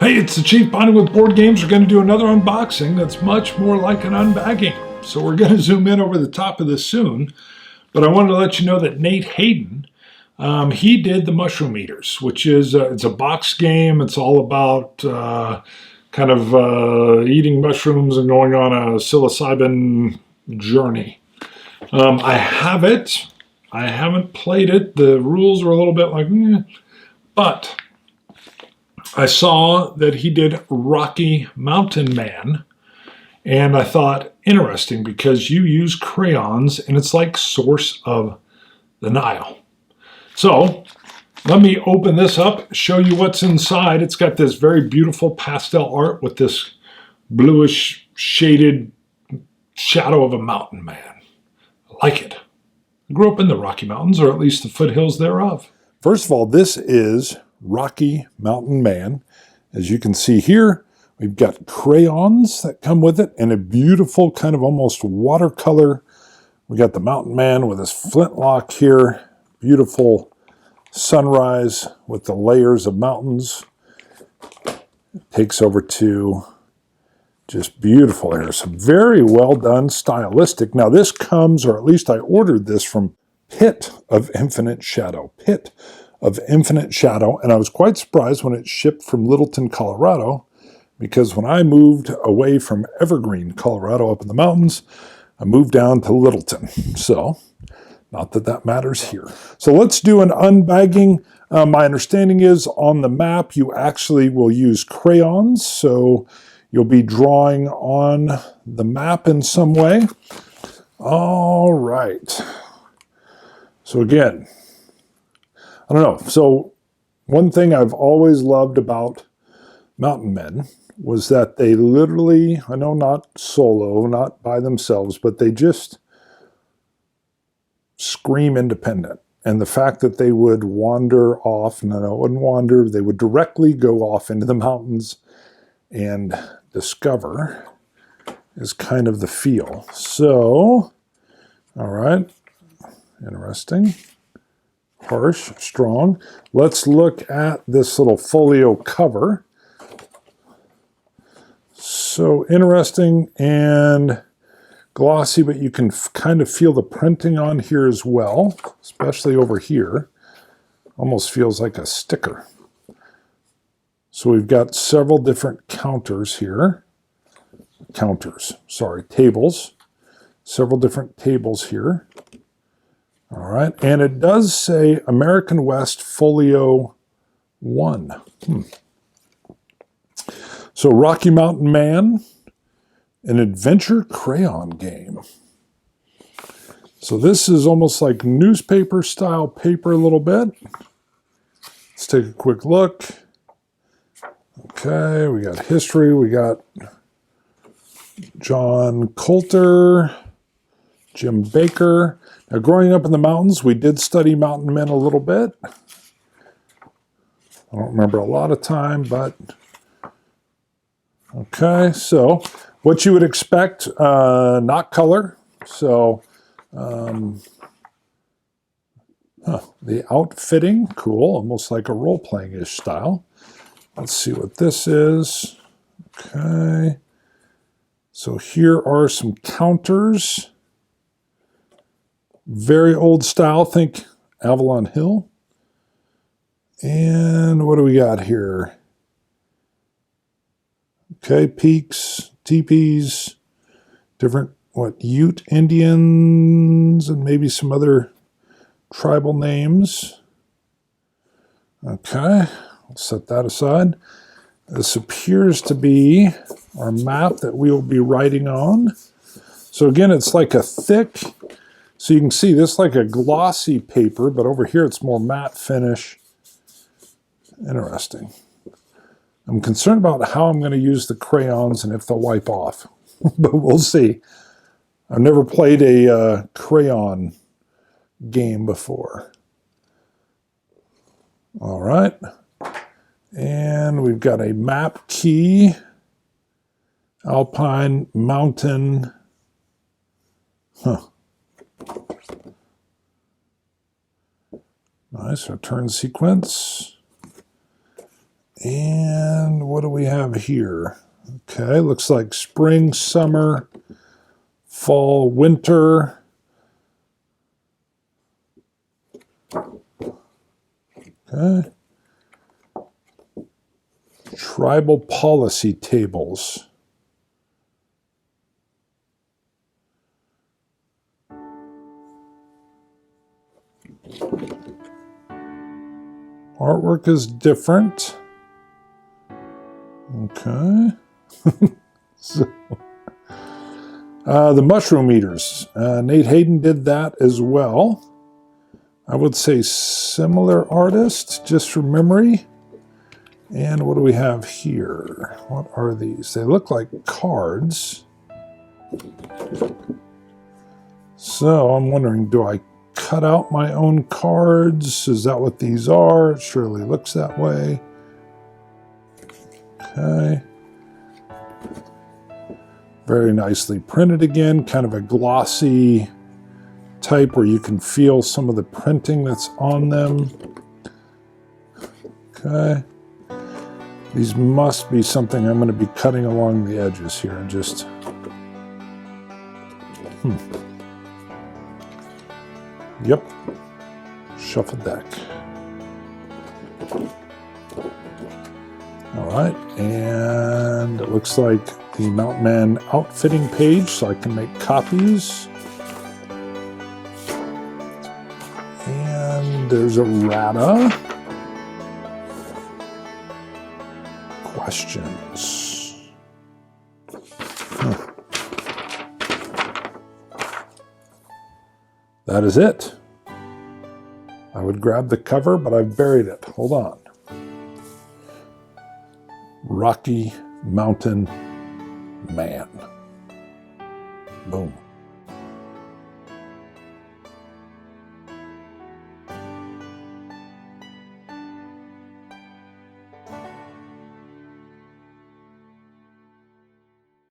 Hey, it's the Chief Bonnie with Board Games. We're going to do another unboxing that's much more like an unbagging. So we're going to zoom in over the top of this soon. But I wanted to let you know that Nate Hayden, he did the Mushroom Eaters, which is it's a box game. It's all about eating mushrooms and going on a psilocybin journey. I have it. I haven't played it. The rules are a little bit like, but I saw that he did Rocky Mountain Man, and I thought, interesting, because you use crayons, and it's like Source of the Nile. So, let me open this up, show you what's inside. It's got this very beautiful pastel art with this bluish shaded shadow of a mountain man. I like it. I grew up in the Rocky Mountains, or at least the foothills thereof. First of all, this is Rocky Mountain Man. As you can see here, we've got crayons that come with it and a beautiful kind of almost watercolor. We got the Mountain Man with his flintlock here. Beautiful sunrise with the layers of mountains. Takes over to just beautiful here. Some very well done, stylistic. Now this comes, or at least I ordered this from Pit of Infinite Shadow. Pit of Infinite Shadow, and I was quite surprised when it shipped from Littleton, Colorado, because when I moved away from Evergreen, Colorado, up in the mountains, I moved down to Littleton. So, not that that matters here. So let's do an unbagging. My understanding is on the map you actually will use crayons, so you'll be drawing on the map in some way. All right. So again, I don't know. So one thing I've always loved about mountain men was that they literally, I know not solo, not by themselves, but they just scream independent. And the fact that they would wander off, no, it wouldn't wander, they would directly go off into the mountains and discover is kind of the feel. So, all right, interesting. Harsh, strong. Let's look at this little folio cover. So interesting and glossy, but you can kind of feel the printing on here as well, especially over here. Almost feels like a sticker. So we've got several different counters here. Tables. Several different tables here. All right, and it does say American West Folio 1. So Rocky Mountain Man, an adventure crayon game. So this is almost like newspaper style paper a little bit. Let's take a quick look. Okay, we got history. We got John Coulter, Jim Baker. Now, growing up in the mountains, we did study mountain men a little bit. I don't remember a lot of time, but okay. So, what you would expect, not color. So, the outfitting, cool, almost like a role-playing-ish style. Let's see what this is. Okay. So here are some counters. Very old style, think Avalon Hill. And what do we got here? Okay, peaks, teepees, different, Ute Indians, and maybe some other tribal names. Okay, I'll set that aside. This appears to be our map that we will be writing on. So again, it's like a thick, so you can see this is like a glossy paper, but over here it's more matte finish. Interesting. I'm concerned about how I'm going to use the crayons and if they'll wipe off, but we'll see. I've never played a crayon game before. All right. And we've got a map key, Alpine Mountain. Nice, our turn sequence. And what do we have here? Okay, looks like spring, summer, fall, winter. Okay. Tribal policy tables. Artwork is different. Okay. So, the mushroom eaters. Nate Hayden did that as well. I would say similar artist, just from memory. And what do we have here? What are these? They look like cards. So I'm wondering, do I cut out my own cards? Is that what these are? It surely looks that way. Okay. Very nicely printed again, kind of a glossy type where you can feel some of the printing that's on them. Okay. These must be something I'm going to be cutting along the edges here. Just, Yep. Shuffle deck. All right, and it looks like the Mountain Man outfitting page, so I can make copies. And there's a Rata. Questions. That is it. I would grab the cover, but I've buried it. Hold on. Rocky Mountain Man. Boom.